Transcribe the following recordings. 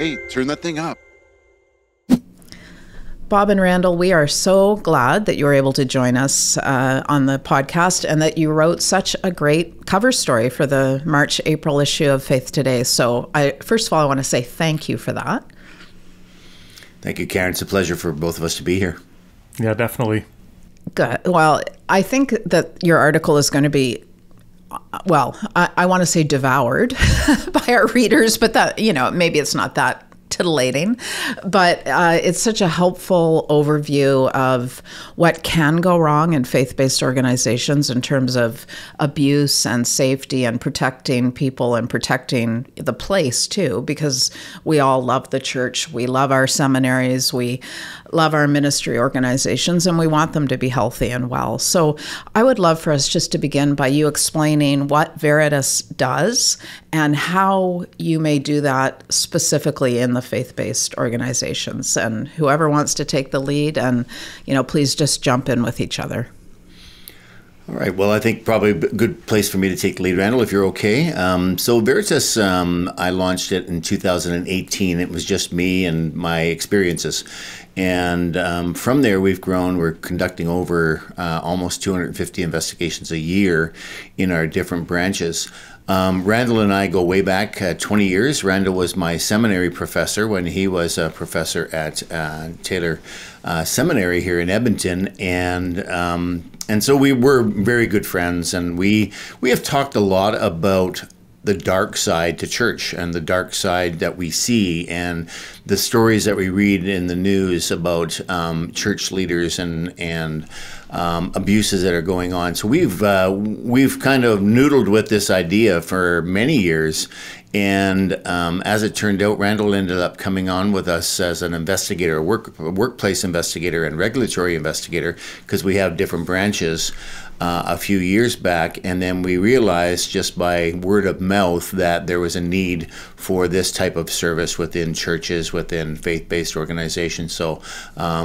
Hey, turn that thing up. Bob and Randal, we are so glad that you were able to join us on the podcast and that you wrote such a great cover story for the March-April issue of Faith Today. So first of all, I want to say thank you for that. Thank you, Karen. It's a pleasure for both of us to be here. Yeah, definitely. Good. Well, I think that your article is going to be, well, I want to say devoured by our readers, but that, maybe it's not that titillating, but it's such a helpful overview of what can go wrong in faith-based organizations in terms of abuse and safety and protecting people and protecting the place too, because we all love the church, we love our seminaries, we love our ministry organizations, and we want them to be healthy and well. So I would love for us just to begin by you explaining what Veritas does and how you may do that specifically in the faith-based organizations. And whoever wants to take the lead, and please just jump in with each other. All right. Well, I think probably a good place for me to take the lead, Randal, if you're okay. So Veritas, I launched it in 2018. It was just me and my experiences. And from there, we've grown. We're conducting over almost 250 investigations a year in our different branches. Randal and I go way back 20 years. Randal was my seminary professor when he was a professor at Taylor Seminary here in Edmonton. And so we were very good friends. And we have talked a lot about the dark side to church and the dark side that we see and the stories that we read in the news about church leaders and abuses that are going on. So we've kind of noodled with this idea for many years. And as it turned out, Randal ended up coming on with us as an investigator, a workplace investigator and regulatory investigator, because we have different branches. A few years back, and then we realized just by word of mouth that there was a need for this type of service within churches, within faith-based organizations. So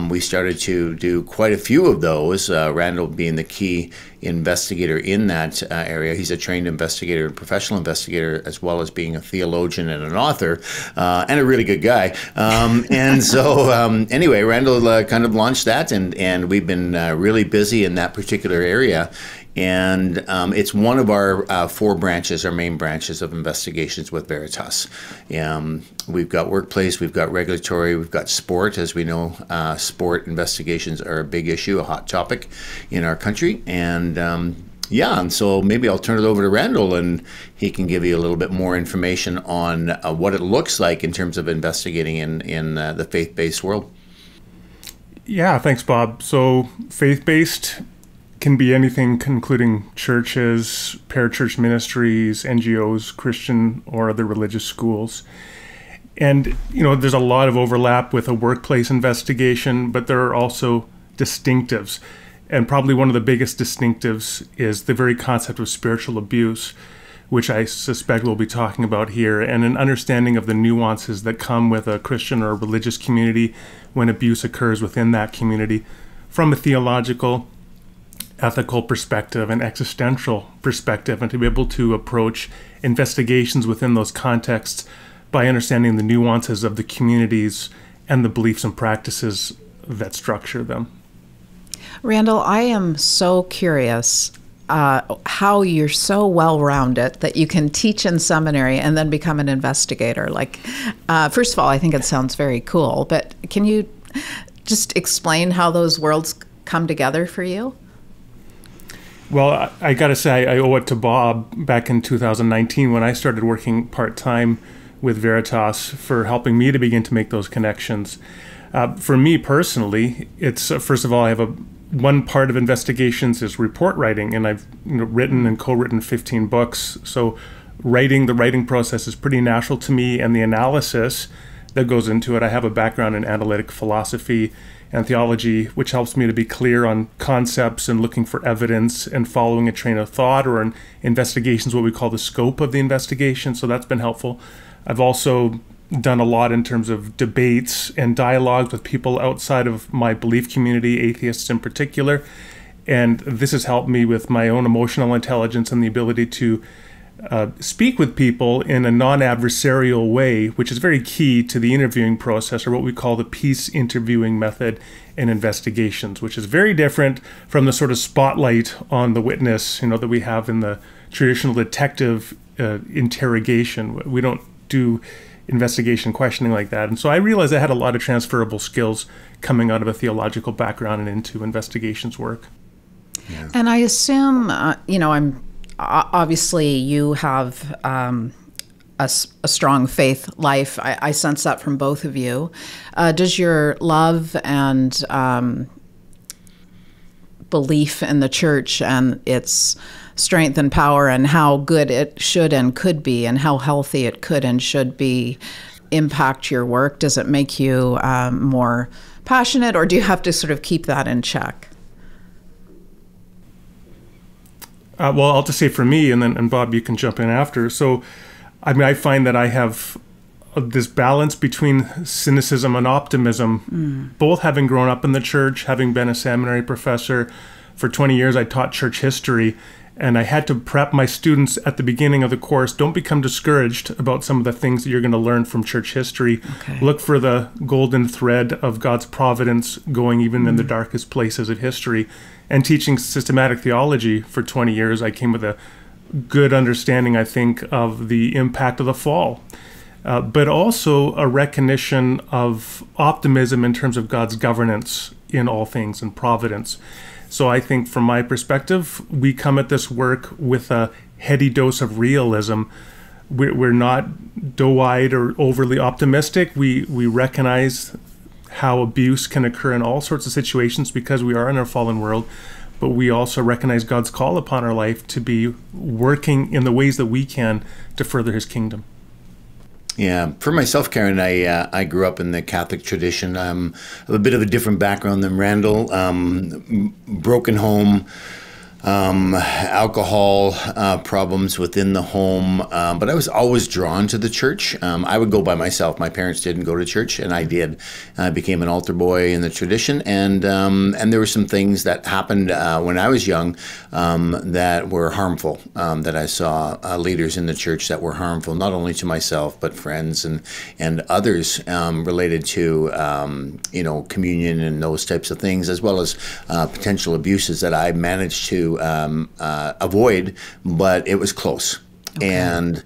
we started to do quite a few of those, Randal being the key investigator in that area. He's a trained investigator and professional investigator, as well as being a theologian and an author, and a really good guy. And so anyway, Randal kind of launched that, and we've been really busy in that particular area. And it's one of our four branches, our main branches of investigations with Veritas. We've got workplace, we've got regulatory, we've got sport. As we know, sport investigations are a big issue, a hot topic in our country. And and so maybe I'll turn it over to Randal, and he can give you a little bit more information on what it looks like in terms of investigating in the faith-based world. Yeah, thanks, Bob. So faith-based can be anything, including churches, parachurch ministries, NGOs, Christian or other religious schools. And, there's a lot of overlap with a workplace investigation, but there are also distinctives. And probably one of the biggest distinctives is the very concept of spiritual abuse, which I suspect we'll be talking about here, and an understanding of the nuances that come with a Christian or a religious community when abuse occurs within that community from a theological, ethical perspective and existential perspective, and to be able to approach investigations within those contexts by understanding the nuances of the communities and the beliefs and practices that structure them. Randal, I am so curious how you're so well-rounded that you can teach in seminary and then become an investigator. First of all, I think it sounds very cool, but can you just explain how those worlds come together for you? Well, I got to say, I owe it to Bob back in 2019 when I started working part-time with Veritas for helping me to begin to make those connections. For me personally, it's first of all, I have one part of investigations is report writing, and I've written and co-written 15 books. So the writing process is pretty natural to me, and the analysis that goes into it. I have a background in analytic philosophy and theology, which helps me to be clear on concepts and looking for evidence and following a train of thought, or in investigations, what we call the scope of the investigation. So that's been helpful. I've also done a lot in terms of debates and dialogues with people outside of my belief community, atheists in particular. And this has helped me with my own emotional intelligence and the ability to speak with people in a non-adversarial way, which is very key to the interviewing process, or what we call the peace interviewing method in investigations, which is very different from the sort of spotlight on the witness, that we have in the traditional detective interrogation. We don't do investigation questioning like that. And so I realized I had a lot of transferable skills coming out of a theological background and into investigations work. Yeah. And I assume, I'm obviously you have a strong faith life. I sense that from both of you. Does your love and belief in the church and its strength and power and how good it should and could be and how healthy it could and should be impact your work? Does it make you more passionate, or do you have to sort of keep that in check? Well, I'll just say for me, and Bob, you can jump in after. So, I find that I have this balance between cynicism and optimism, both having grown up in the church, having been a seminary professor. For 20 years, I taught church history, and I had to prep my students at the beginning of the course. Don't become discouraged about some of the things that you're going to learn from church history. Okay. Look for the golden thread of God's providence going even in the darkest places of history. And teaching systematic theology for 20 years, I came with a good understanding, I think, of the impact of the fall, but also a recognition of optimism in terms of God's governance in all things and providence. So I think from my perspective, we come at this work with a heady dose of realism. We're not doe-eyed or overly optimistic. We recognize how abuse can occur in all sorts of situations because we are in a fallen world, but we also recognize God's call upon our life to be working in the ways that we can to further his kingdom. Yeah, for myself, Karen, I grew up in the Catholic tradition. I have a bit of a different background than Randal. Broken home, alcohol problems within the home, but I was always drawn to the church. I would go by myself. My parents didn't go to church, and I did. I became an altar boy in the tradition, and there were some things that happened when I was young that were harmful, that I saw leaders in the church that were harmful, not only to myself, but friends and others related to, communion and those types of things, as well as potential abuses that I managed to avoid, but it was close. Okay. And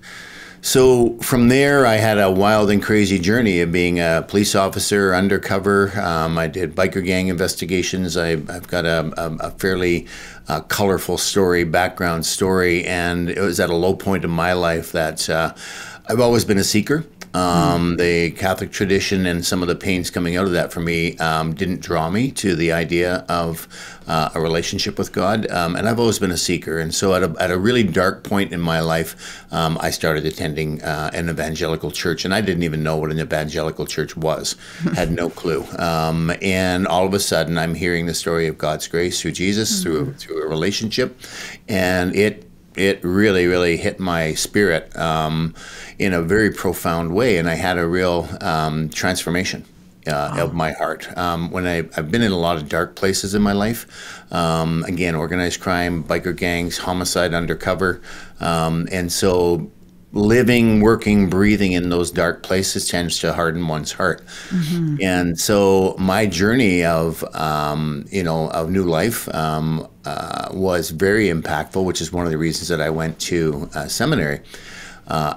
so from there, I had a wild and crazy journey of being a police officer, undercover. I did biker gang investigations. I've got a fairly colorful background story, and it was at a low point in my life that I've always been a seeker. The Catholic tradition and some of the pains coming out of that for me didn't draw me to the idea of a relationship with God, and I've always been a seeker. And so at a really dark point in my life, I started attending an evangelical church, and I didn't even know what an evangelical church was, had no clue. And all of a sudden, I'm hearing the story of God's grace through Jesus, through a relationship, and it really, really hit my spirit in a very profound way, and I had a real transformation of my heart. When I've been in a lot of dark places in my life, again, organized crime, biker gangs, homicide, undercover, and so living, working, breathing in those dark places tends to harden one's heart. Mm-hmm. And so my journey of new life was very impactful, which is one of the reasons that I went to seminary.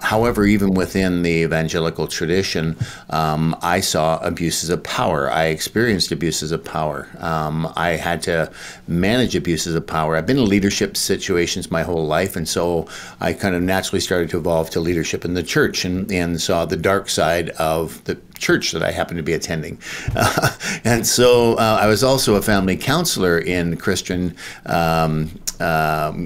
However, even within the evangelical tradition, I saw abuses of power. I experienced abuses of power. I had to manage abuses of power. I've been in leadership situations my whole life, and so I kind of naturally started to evolve to leadership in the church and saw the dark side of the church that I happened to be attending. And so I was also a family counselor in Christian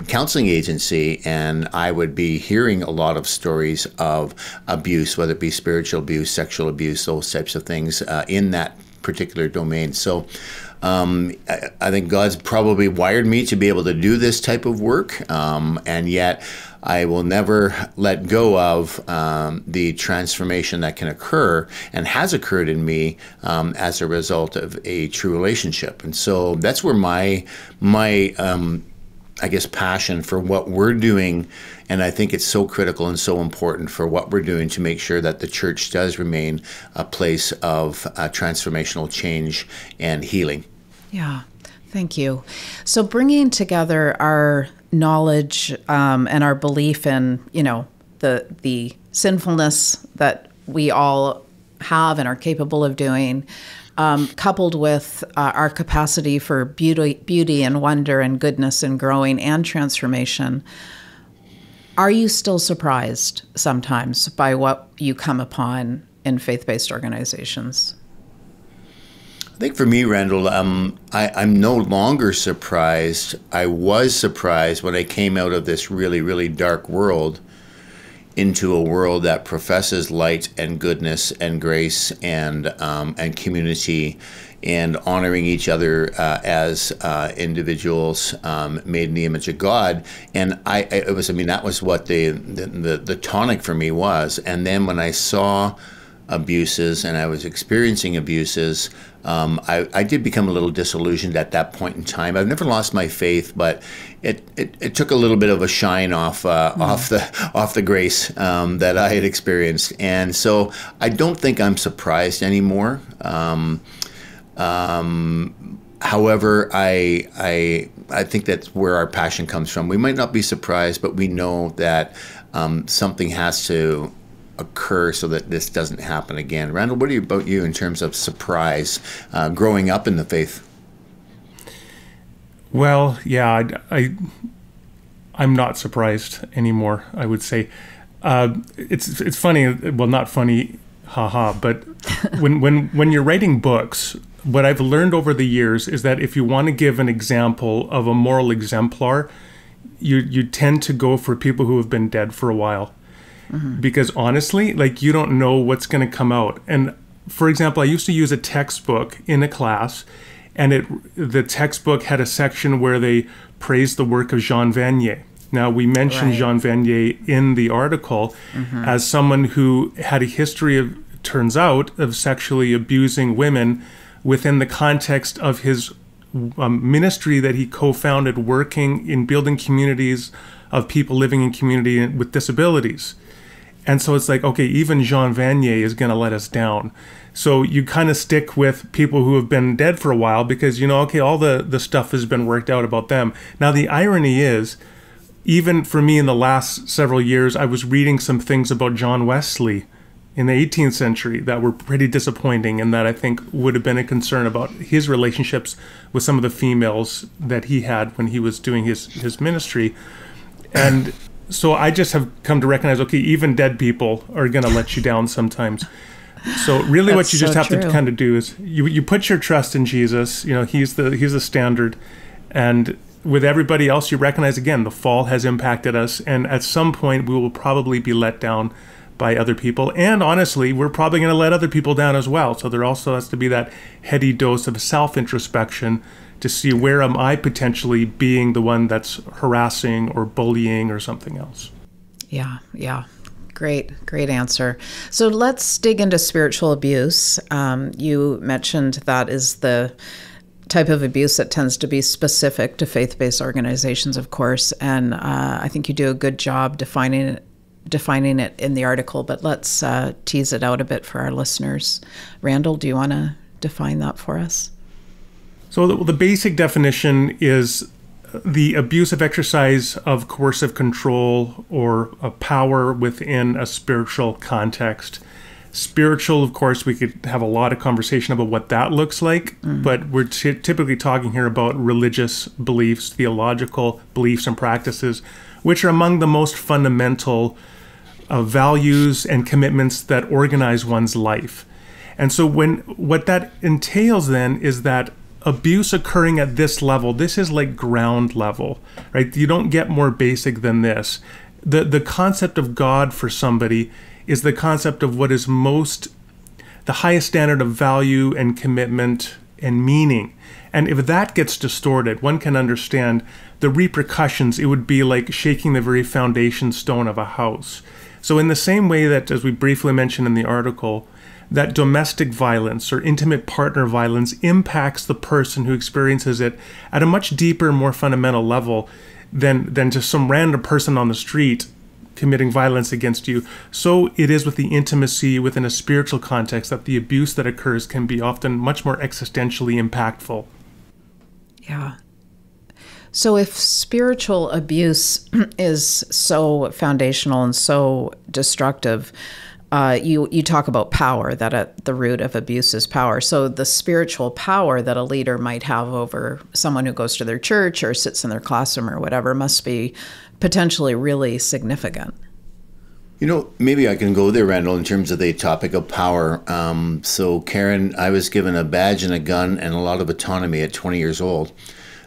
counseling agency, and I would be hearing a lot of stories of abuse, whether it be spiritual abuse, sexual abuse, those types of things in that particular domain. So I think God's probably wired me to be able to do this type of work, and yet I will never let go of the transformation that can occur and has occurred in me as a result of a true relationship. And so that's where my I guess, passion for what we're doing. And I think it's so critical and so important for what we're doing to make sure that the church does remain a place of transformational change and healing. Yeah, thank you. So bringing together our knowledge and our belief in, the sinfulness that we all have and are capable of doing, coupled with our capacity for beauty and wonder and goodness and growing and transformation, are you still surprised sometimes by what you come upon in faith-based organizations? I think for me, Randal, I'm no longer surprised. I was surprised when I came out of this really, really dark world into a world that professes light and goodness and grace and community and honoring each other as individuals made in the image of God. And that was what the tonic for me was. And then when I saw abuses and I was experiencing abuses, I did become a little disillusioned at that point in time. I've never lost my faith, but it took a little bit of a shine off the grace that I had experienced, and so I don't think I'm surprised anymore. However, I think that's where our passion comes from. We might not be surprised, but we know that something has to occur so that this doesn't happen again. Randal, what about you in terms of surprise growing up in the faith? Well, yeah, I'm not surprised anymore, I would say. It's funny, well, not funny, haha, but when you're writing books, what I've learned over the years is that if you want to give an example of a moral exemplar, you tend to go for people who have been dead for a while. Mm-hmm. Because honestly, you don't know what's going to come out. And for example, I used to use a textbook in a class, and the textbook had a section where they praised the work of Jean Vanier. Now, we mentioned Jean Vanier in the article as someone who had a history of, turns out, of sexually abusing women within the context of his ministry that he co-founded, working in building communities of people living in community with disabilities. And so it's okay, even Jean Vanier is going to let us down. So you kind of stick with people who have been dead for a while because, okay, all the stuff has been worked out about them. Now, the irony is, even for me in the last several years, I was reading some things about John Wesley in the 18th century that were pretty disappointing and that I think would have been a concern about his relationships with some of the females that he had when he was doing his ministry. And so I just have come to recognize, okay, even dead people are going to let you down sometimes. So really what you just have to kind of do is you put your trust in Jesus. He's the standard. And with everybody else, you recognize, again, the fall has impacted us. And at some point, we will probably be let down by other people. And honestly, we're probably going to let other people down as well. So there also has to be that heady dose of self-introspection to see where am I potentially being the one that's harassing or bullying or something else. Yeah. Great answer. So let's dig into spiritual abuse. You mentioned that is the type of abuse that tends to be specific to faith-based organizations, of course, and I think you do a good job defining it in the article, but let's tease it out a bit for our listeners. Randal, do you want to define that for us? So the basic definition is the abusive exercise of coercive control or a power within a spiritual context. Spiritual, of course, we could have a lot of conversation about what that looks like, but we're typically talking here about religious beliefs, theological beliefs and practices, which are among the most fundamental values and commitments that organize one's life. And so what that entails then is that abuse occurring at this level, this is like ground level, right? You don't get more basic than this. The concept of God for somebody is the concept of what is the highest standard of value and commitment and meaning. And if that gets distorted, one can understand the repercussions. It would be like shaking the very foundation stone of a house. So in the same way that, as we briefly mentioned in the article, that domestic violence or intimate partner violence impacts the person who experiences it at a much deeper, more fundamental level, than just some random person on the street committing violence against you. So it is with the intimacy within a spiritual context that the abuse that occurs can be often much more existentially impactful. Yeah. So if spiritual abuse is so foundational and so destructive, you talk about power, that at the root of abuse is power. So the spiritual power that a leader might have over someone who goes to their church or sits in their classroom or whatever must be potentially really significant. Maybe I can go there, Randal, in terms of the topic of power. So, Karen, I was given a badge and a gun and a lot of autonomy at 20 years old.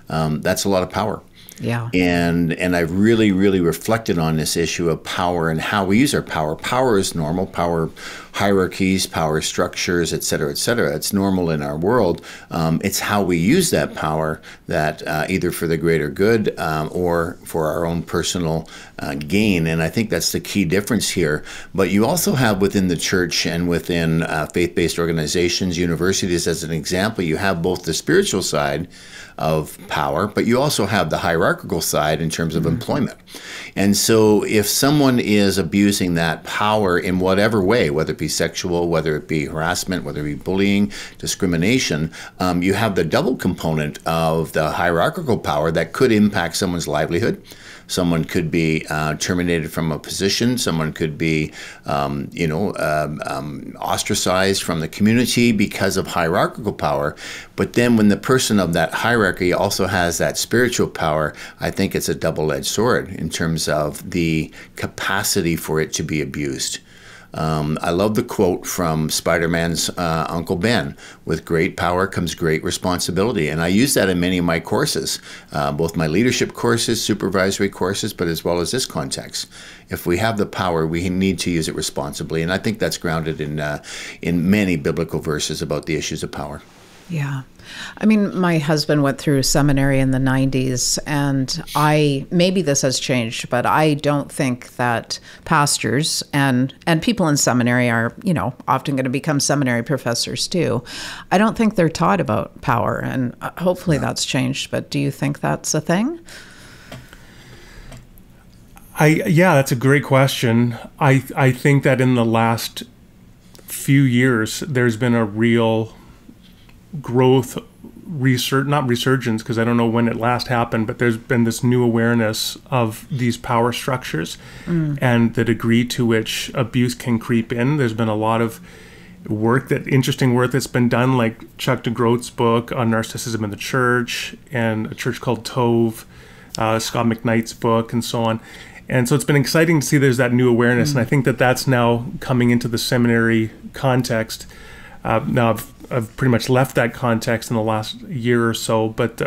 That's a lot of power. Yeah. And I've really, really reflected on this issue of power and how we use our power. Power is normal. Power hierarchies, power structures, et cetera, et cetera. It's normal in our world. It's how we use that power that either for the greater good or for our own personal gain. And I think that's the key difference here. But you also have within the church and within faith-based organizations, universities, as an example, you have both the spiritual side of power, but you also have the hierarchical side in terms of employment. And so if someone is abusing that power in whatever way, whether it be sexual, whether it be harassment, whether it be bullying, discrimination, you have the double component of the hierarchical power that could impact someone's livelihood. Someone could be terminated from a position. Someone could be, ostracized from the community because of hierarchical power. But then when the person of that hierarchy also has that spiritual power, I think it's a double-edged sword in terms of the capacity for it to be abused. I love the quote from Spider-Man's Uncle Ben, with great power comes great responsibility. And I use that in many of my courses, both my leadership courses, supervisory courses, but as well as this context. If we have the power, we need to use it responsibly. And I think that's grounded in many biblical verses about the issues of power. Yeah. I mean, my husband went through seminary in the 90s, and maybe this has changed, but I don't think that pastors and people in seminary are, often going to become seminary professors too. I don't think they're taught about power, and hopefully that's changed, but do you think that's a thing? Yeah, that's a great question. I think that in the last few years, there's been a real growth, not resurgence, because I don't know when it last happened, but there's been this new awareness of these power structures and the degree to which abuse can creep in. There's been a lot of interesting work that's been done, like Chuck DeGroat's book on narcissism in the church, and a church called Tove, Scott McKnight's book, and so on. And so it's been exciting to see there's that new awareness, and I think that that's now coming into the seminary context. Now I've pretty much left that context in the last year or so, but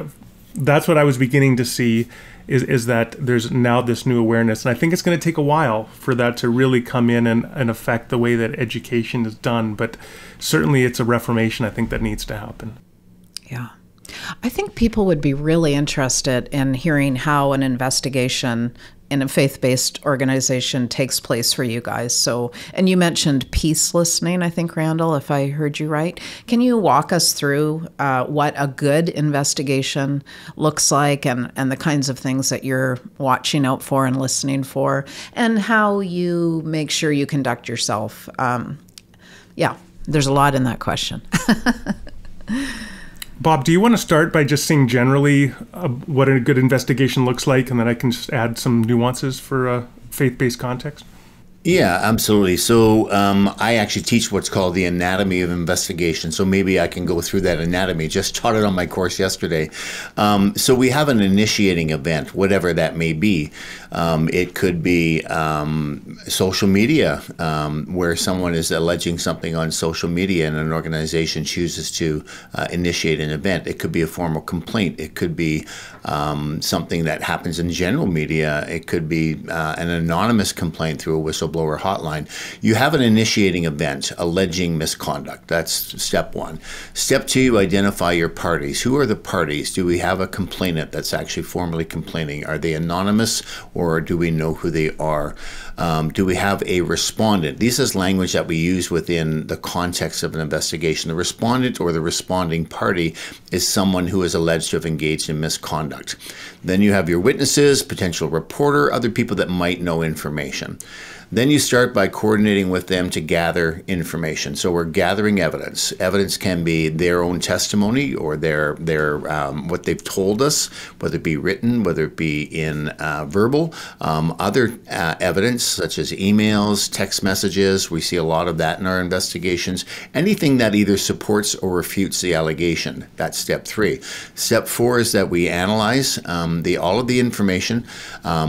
that's what I was beginning to see is that there's now this new awareness. And I think it's going to take a while for that to really come in and affect the way that education is done. But certainly it's a reformation, I think, that needs to happen. Yeah. I think people would be really interested in hearing how an investigation in a faith-based organization takes place for you guys. So, and you mentioned peace listening, I think, Randal, if I heard you right. Can you walk us through what a good investigation looks like and the kinds of things that you're watching out for and listening for, and how you make sure you conduct yourself? Yeah, there's a lot in that question. Bob, do you want to start by just saying generally what a good investigation looks like, and then I can just add some nuances for a faith-based context? Yeah, absolutely. So I actually teach what's called the anatomy of investigation. So maybe I can go through that anatomy. Just taught it on my course yesterday. So we have an initiating event, whatever that may be. It could be social media, where someone is alleging something on social media and an organization chooses to initiate an event. It could be a formal complaint. It could be something that happens in general media. It could be an anonymous complaint through a whistleblower hotline. You have an initiating event alleging misconduct. That's step one. Step two, you identify your parties. Who are the parties? Do we have a complainant that's actually formally complaining? Are they anonymous, or do we know who they are? Do we have a respondent? This is language that we use within the context of an investigation. The respondent or the responding party is someone who is alleged to have engaged in misconduct. Then you have your witnesses, potential reporter, other people that might know information. Then you start by coordinating with them to gather information. So we're gathering evidence. Evidence can be their own testimony or their what they've told us, whether it be written, whether it be in verbal. Other evidence such as emails, text messages. We see a lot of that in our investigations. Anything that either supports or refutes the allegation. That's step 3. Step 4 is that we analyze all of the information.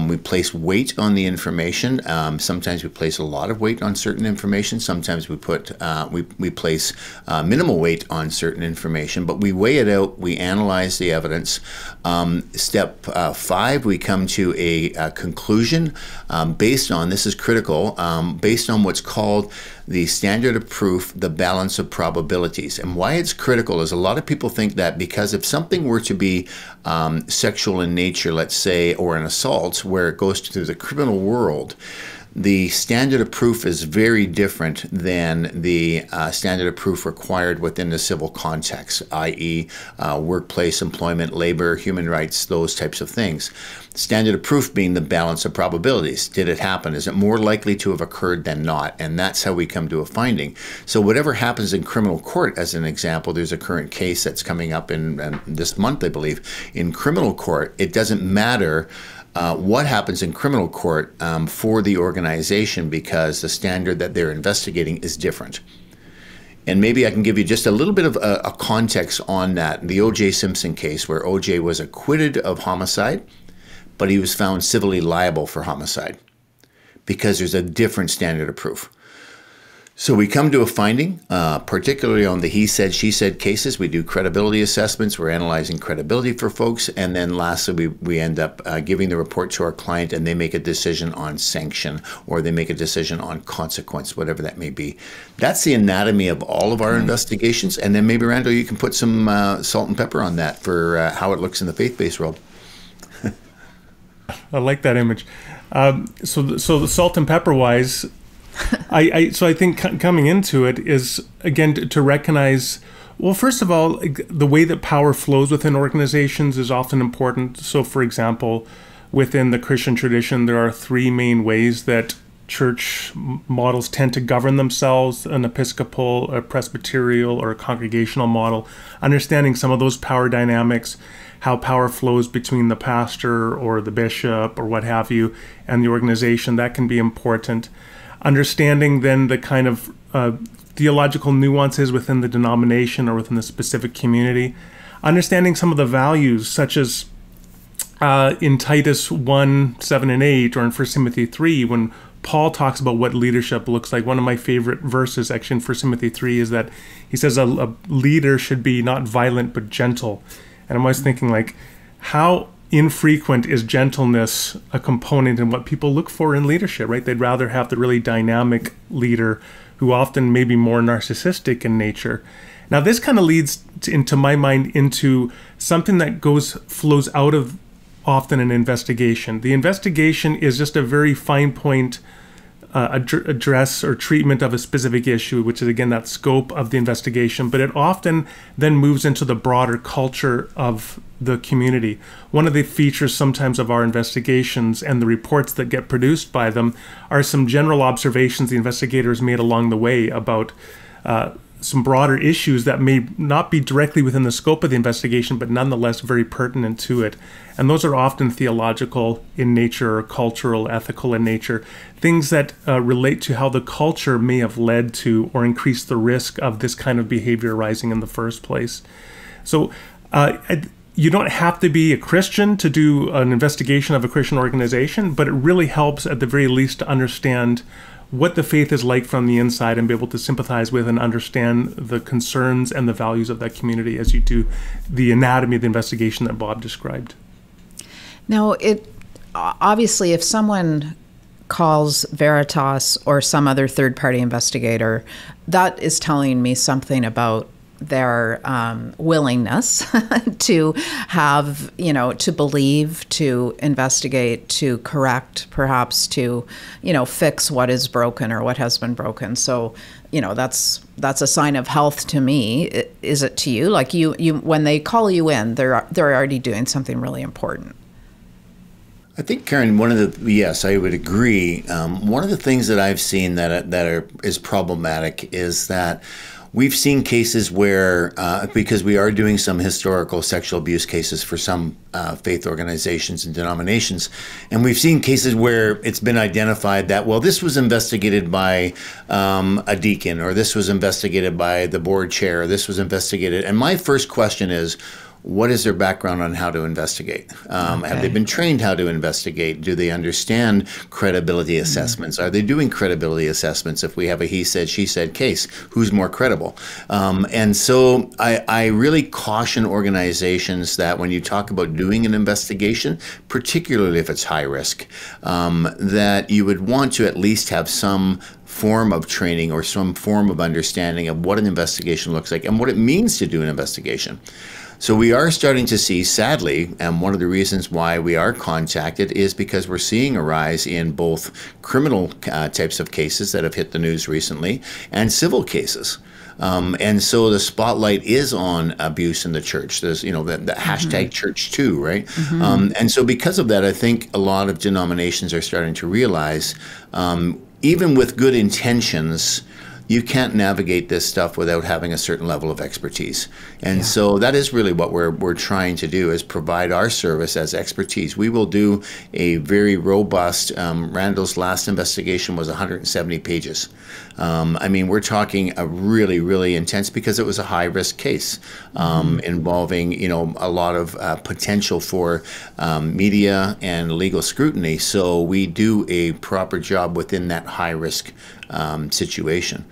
We place weight on the information. Sometimes we place a lot of weight on certain information. Sometimes we place minimal weight on certain information, but we weigh it out. We analyze the evidence. Step 5, we come to a conclusion based on, this is critical, based on what's called the standard of proof, the balance of probabilities. And why it's critical is a lot of people think that because if something were to be sexual in nature, let's say, or an assault where it goes through the criminal world, the standard of proof is very different than the standard of proof required within the civil context, i.e. Workplace, employment, labor, human rights, those types of things. Standard of proof being the balance of probabilities. Did it happen? Is it more likely to have occurred than not? And that's how we come to a finding. So whatever happens in criminal court, as an example, there's a current case that's coming up in this month, I believe, in criminal court. It doesn't matter what happens in criminal court for the organization because the standard that they're investigating is different. And maybe I can give you just a little bit of a context on that. The O.J. Simpson case where O.J. was acquitted of homicide, but he was found civilly liable for homicide because there's a different standard of proof. So we come to a finding, particularly on the he said, she said cases. We do credibility assessments. We're analyzing credibility for folks. And then lastly, we end up giving the report to our client and they make a decision on sanction or they make a decision on consequence, whatever that may be. That's the anatomy of all of our investigations. And then maybe, Randal, you can put some salt and pepper on that for how it looks in the faith-based world. I like that image. So the salt and pepper wise, I think coming into it is, again, to recognize, well, first of all, the way that power flows within organizations is often important. So, for example, within the Christian tradition, there are 3 main ways that church models tend to govern themselves: an Episcopal, a Presbyterial, or a congregational model. Understanding some of those power dynamics, how power flows between the pastor or the bishop or what have you and the organization, that can be important. Understanding then the kind of theological nuances within the denomination or within the specific community. Understanding some of the values, such as in Titus 1, 7, and 8, or in 1 Timothy 3, when Paul talks about what leadership looks like. One of my favorite verses, actually, in 1 Timothy 3, is that he says a leader should be not violent but gentle. And I'm always thinking, like, how infrequent is gentleness a component in what people look for in leadership, right? They'd rather have the really dynamic leader who often may be more narcissistic in nature. Now, this kind of leads into my mind into something that flows out of often an investigation. The investigation is just a very fine point address or treatment of a specific issue, which is, again, that scope of the investigation, but it often then moves into the broader culture of the community. One of the features sometimes of our investigations and the reports that get produced by them are some general observations the investigators made along the way about some broader issues that may not be directly within the scope of the investigation, but nonetheless very pertinent to it. And those are often theological in nature or cultural, ethical in nature, things that relate to how the culture may have led to or increased the risk of this kind of behavior arising in the first place. So you don't have to be a Christian to do an investigation of a Christian organization, but it really helps at the very least to understand what the faith is like from the inside and be able to sympathize with and understand the concerns and the values of that community as you do the anatomy of the investigation that Bob described. Now, obviously, if someone calls Veritas or some other third-party investigator, that is telling me something about their willingness to have, to believe, to investigate, to correct, perhaps to, fix what is broken or what has been broken. So, that's a sign of health to me. Is it to you? Like you when they call you in, they're already doing something really important. I think, Karen, yes, I would agree. One of the things that I've seen is problematic is that we've seen cases where, because we are doing some historical sexual abuse cases for some faith organizations and denominations, and we've seen cases where it's been identified that, well, this was investigated by a deacon, or this was investigated by the board chair, or this was investigated. And my first question is, what is their background on how to investigate? Have they been trained how to investigate? Do they understand credibility assessments? Are they doing credibility assessments? If we have a he said, she said case, who's more credible? And so I really caution organizations that when you talk about doing an investigation, particularly if it's high risk, that you would want to at least have some form of training or some form of understanding of what an investigation looks like and what it means to do an investigation. So we are starting to see, sadly, and one of the reasons why we are contacted is because we're seeing a rise in both criminal types of cases that have hit the news recently and civil cases. And so the spotlight is on abuse in the church. There's, the hashtag church too, right? And so because of that, I think a lot of denominations are starting to realize, even with good intentions, you can't navigate this stuff without having a certain level of expertise. And so that is really what we're trying to do, is provide our service as expertise. We will do a very robust, Randal's last investigation was 170 pages. We're talking a really, really intense, because it was a high-risk case involving, a lot of potential for media and legal scrutiny. So we do a proper job within that high-risk situation.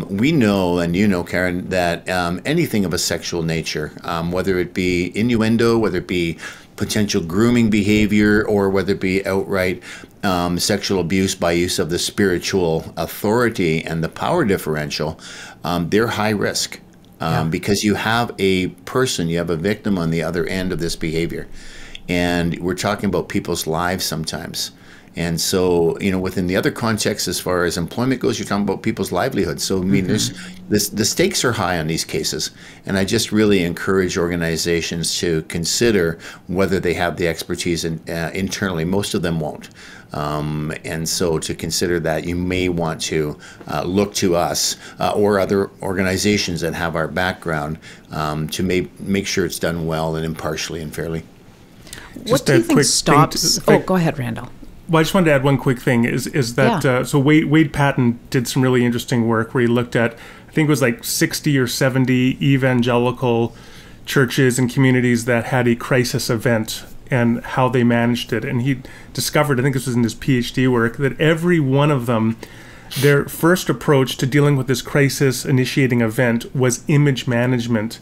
We know, and Karen, that anything of a sexual nature, whether it be innuendo, whether it be potential grooming behavior, or whether it be outright sexual abuse by use of the spiritual authority and the power differential, they're high risk because you have a person, you have a victim on the other end of this behavior. And we're talking about people's lives sometimes. And so, within the other context, as far as employment goes, you're talking about people's livelihoods. So, there's the stakes are high on these cases. And I just really encourage organizations to consider whether they have the expertise internally. Most of them won't. And so to consider that, you may want to look to us or other organizations that have our background to make sure it's done well and impartially and fairly. What do you think stops? Go ahead, Randal. Well, I just wanted to add one quick thing is that so Wade Patton did some really interesting work where he looked at, I think it was like 60 or 70 evangelical churches and communities that had a crisis event and how they managed it. And he discovered, I think this was in his PhD work, that every one of them, their first approach to dealing with this crisis initiating event was image management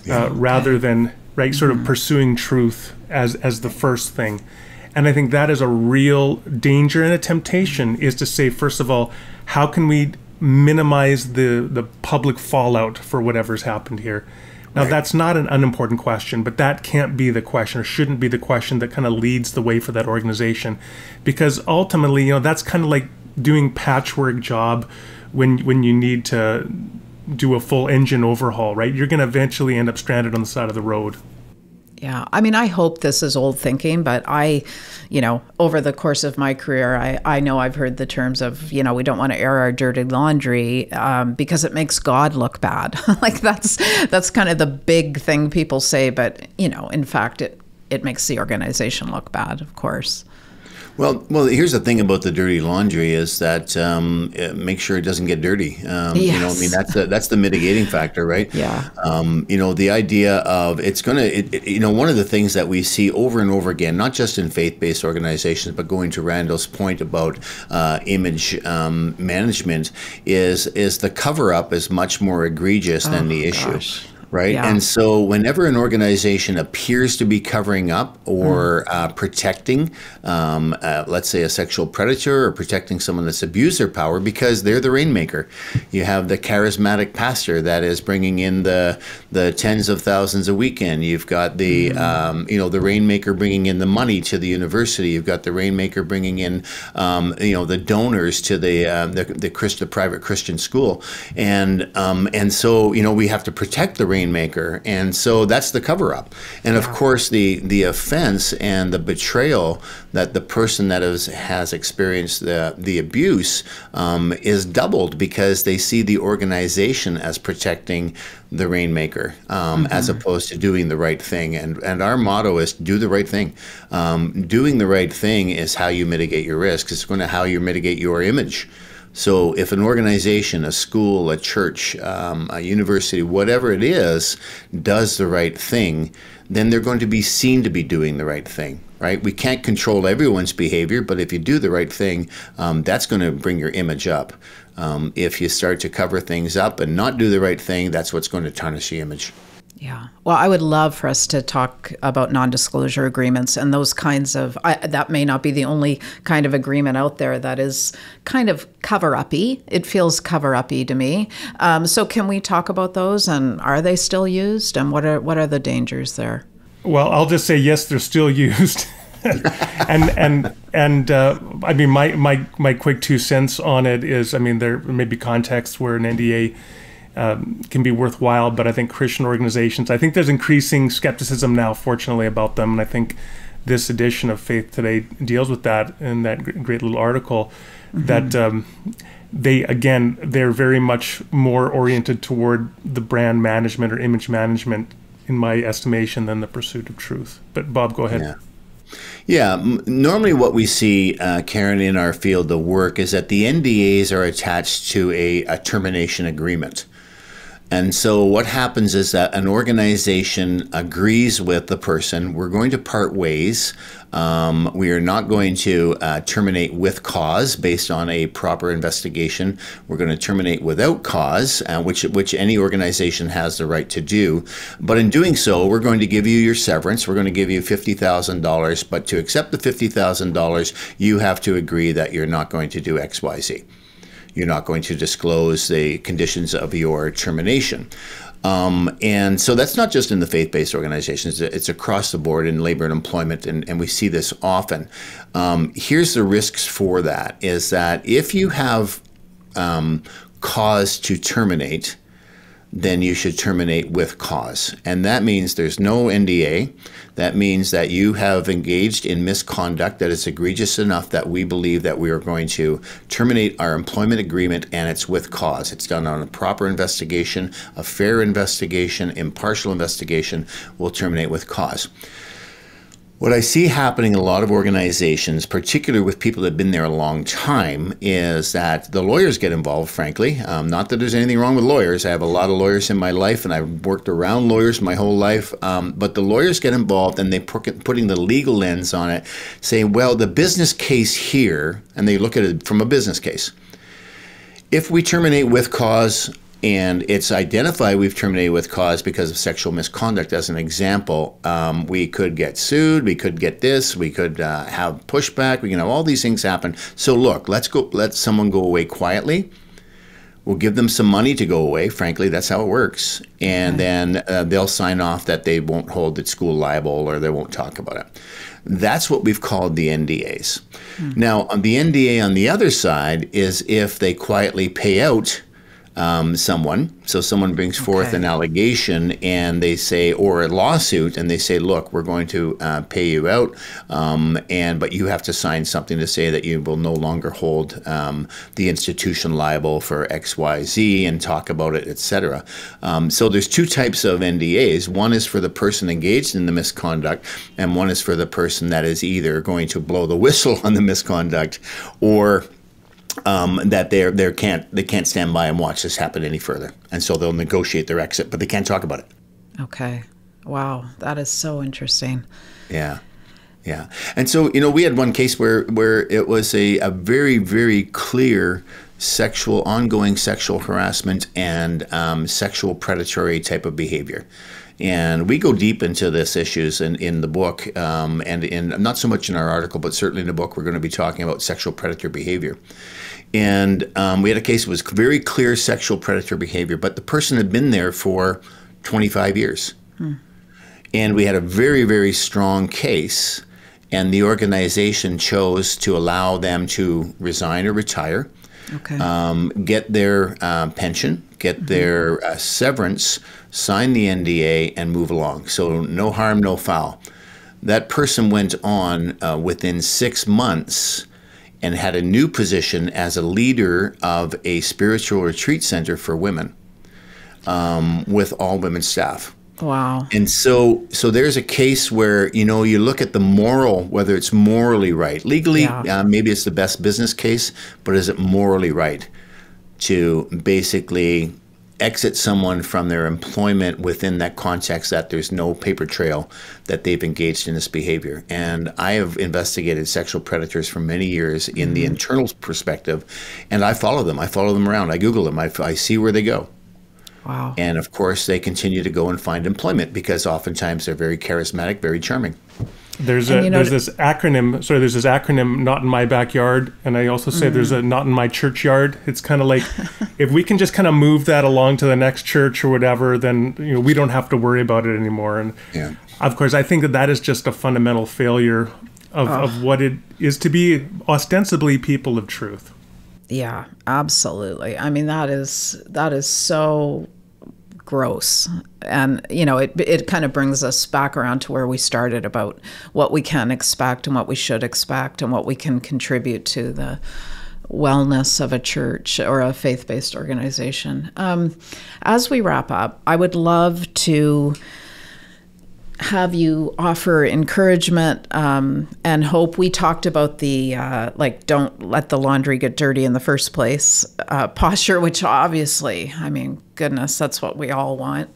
rather than sort of pursuing truth as the first thing. And I think that is a real danger and a temptation, is to say, first of all, how can we minimize the public fallout for whatever's happened here? Now, that's not an unimportant question, but that can't be the question, or shouldn't be the question that kind of leads the way for that organization. Because ultimately, that's kind of like doing patchwork job when you need to do a full engine overhaul, right? You're going to eventually end up stranded on the side of the road. Yeah. I hope this is old thinking, but over the course of my career, I know I've heard the terms of, we don't want to air our dirty laundry because it makes God look bad. Like that's kind of the big thing people say. But, in fact, it makes the organization look bad, of course. Well, here's the thing about the dirty laundry is that make sure it doesn't get dirty. Yes. That's the mitigating factor, right? Yeah. The idea of one of the things that we see over and over again, not just in faith-based organizations, but going to Randal's point about image management, is the cover-up is much more egregious than the issue. Gosh. right? Yeah. And so whenever an organization appears to be covering up or protecting, let's say a sexual predator, or protecting someone that's abused their power because they're the rainmaker. You have the charismatic pastor that is bringing in the tens of thousands a weekend. You've got the, the rainmaker bringing in the money to the university. You've got the rainmaker bringing in, the donors to the private Christian school. And so, we have to protect the rainmaker. And so that's the cover up. And of course, the offense and the betrayal that the person that has experienced the abuse is doubled, because they see the organization as protecting the rainmaker, as opposed to doing the right thing. And our motto is do the right thing. Doing the right thing is how you mitigate your risks. It's going to how you mitigate your image. So if an organization, a school, a church, a university, whatever it is, does the right thing, then they're going to be seen to be doing the right thing, right? We can't control everyone's behavior, but if you do the right thing, that's going to bring your image up. If you start to cover things up and not do the right thing, that's what's going to tarnish the image. Yeah. Well, I would love for us to talk about non-disclosure agreements and those kinds of, that may not be the only kind of agreement out there that is kind of cover-uppy. It feels cover-uppy to me. So can we talk about those, and are they still used, and what are the dangers there? Well, I'll just say, yes, they're still used. and I mean, my quick 2 cents on it is, I mean, there may be contexts where an NDA can be worthwhile, but I think Christian organizations, I think there's increasing skepticism now, fortunately, about them. And I think this edition of Faith Today deals with that in that great little article, that they're very much more oriented toward the brand management or image management, in my estimation, than the pursuit of truth. But Bob, go ahead. Yeah, normally what we see, Karen, in our field of work is that the NDAs are attached to a termination agreement. And so what happens is that an organization agrees with the person, we're going to part ways. We are not going to terminate with cause based on a proper investigation. We're going to terminate without cause, which any organization has the right to do. But in doing so, we're going to give you your severance. We're going to give you $50,000. But to accept the $50,000, you have to agree that you're not going to do X, Y, Z. You're not going to disclose the conditions of your termination. And so that's not just in the faith-based organizations, it's across the board in labor and employment, and we see this often. Here's the risks for that, is that if you have cause to terminate, then you should terminate with cause. And that means there's no NDA. That means that you have engaged in misconduct that is egregious enough that we believe that we are going to terminate our employment agreement, and it's with cause. It's done on a proper investigation, a fair investigation, impartial investigation. We'll terminate with cause. What I see happening in a lot of organizations, particularly with people that have been there a long time, is that the lawyers get involved, frankly. Not that there's anything wrong with lawyers. I have a lot of lawyers in my life, and I've worked around lawyers my whole life. But the lawyers get involved, and they're putting the legal lens on it, saying, well, the business case here, and they look at it from a business case. If we terminate with cause, and it's identified we've terminated with cause because of sexual misconduct, as an example, we could get sued, we could get this, we could have pushback, we can have all these things happen. So look, let someone go away quietly. We'll give them some money to go away. Frankly, that's how it works. And then they'll sign off that they won't hold the school liable, or they won't talk about it. That's what we've called the NDAs. Now, on the NDA on the other side is if they quietly pay out someone. So someone brings forth an allegation, and they say, or a lawsuit, and they say, look, we're going to pay you out, but you have to sign something to say that you will no longer hold the institution liable for X, Y, Z, and talk about it, etc. So there's two types of NDAs. One is for the person engaged in the misconduct, and one is for the person that is either going to blow the whistle on the misconduct, or that they can't stand by and watch this happen any further, and so they'll negotiate their exit, but they can't talk about it. Okay, wow, that is so interesting. Yeah, and so we had one case where it was a very, very clear ongoing sexual harassment and sexual predatory type of behavior. And we go deep into this issues in the book, and in not so much in our article, but certainly in the book, we're going to be talking about sexual predatory behavior. And we had a case that was very clear sexual predator behavior, but the person had been there for 25 years. And we had a very, very strong case, and the organization chose to allow them to resign or retire, get their pension, get their severance, sign the NDA, and move along. So no harm, no foul. That person went on within 6 months and had a new position as a leader of a spiritual retreat center for women with all women staff. Wow. And so there's a case where, you look at the moral, whether it's morally right. Legally, maybe it's the best business case, but is it morally right to basically exit someone from their employment within that context that there's no paper trail that they've engaged in this behavior? And I have investigated sexual predators for many years in the internal perspective, and I follow them. I follow them around. I Google them. I see where they go. Wow. And of course, they continue to go and find employment because oftentimes they're very charismatic, very charming. There's this acronym, not in my backyard. And I also say there's a not in my churchyard. It's kind of like, if we can just kind of move that along to the next church or whatever, then we don't have to worry about it anymore. And of course, I think that is just a fundamental failure of what it is to be ostensibly people of truth. Yeah, absolutely. I mean, that is so gross. And, it kind of brings us back around to where we started about what we can expect and what we should expect and what we can contribute to the wellness of a church or a faith-based organization. As we wrap up, I would love to have you offer encouragement and hope. We talked about the don't let the laundry get dirty in the first place posture, which obviously, I mean, goodness, that's what we all want.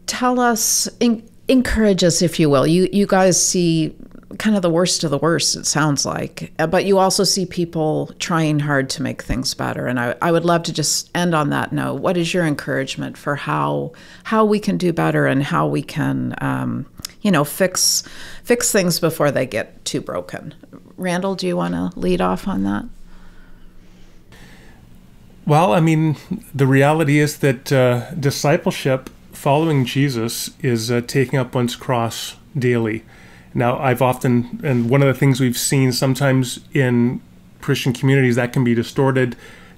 Tell us, encourage us, if you will. You guys see kind of the worst of the worst, it sounds like, but you also see people trying hard to make things better. And I would love to just end on that note. What is your encouragement for how we can do better and how we can, fix things before they get too broken? Randal, do you want to lead off on that? Well, I mean, the reality is that discipleship, following Jesus, is taking up one's cross daily. Now, and one of the things we've seen sometimes in Christian communities that can be distorted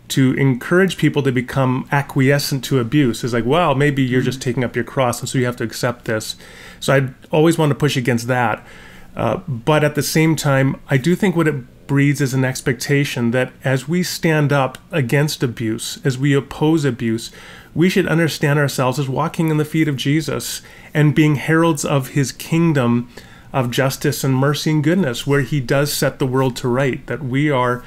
to encourage people to become acquiescent to abuse. It's like, well, maybe you're just taking up your cross, and so you have to accept this. So I always want to push against that. But at the same time, I do think what it breeds is an expectation that as we stand up against abuse, as we oppose abuse, we should understand ourselves as walking in the feet of Jesus and being heralds of his kingdom of justice and mercy and goodness, where he does set the world to right, that we are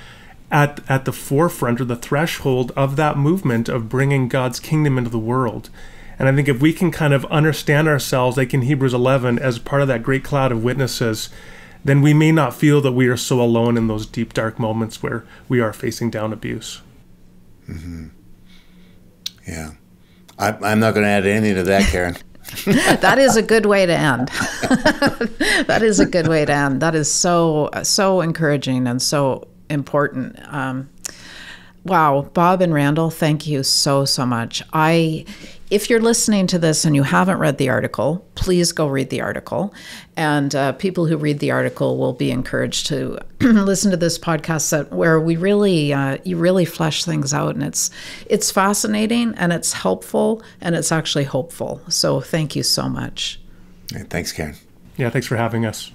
at the forefront or the threshold of that movement of bringing God's kingdom into the world. And I think if we can kind of understand ourselves, like in Hebrews 11, as part of that great cloud of witnesses, then we may not feel that we are so alone in those deep, dark moments where we are facing down abuse. Mm-hmm. Yeah. I'm not going to add anything to that, Karen. That is a good way to end. That is a good way to end. That is so encouraging and so important. Wow, Bob and Randal, thank you so much. If you're listening to this and you haven't read the article, please go read the article. And people who read the article will be encouraged to listen to this podcast where we really, you really flesh things out. And it's fascinating and it's helpful and it's actually hopeful. So thank you so much. Thanks, Karen. Yeah, thanks for having us.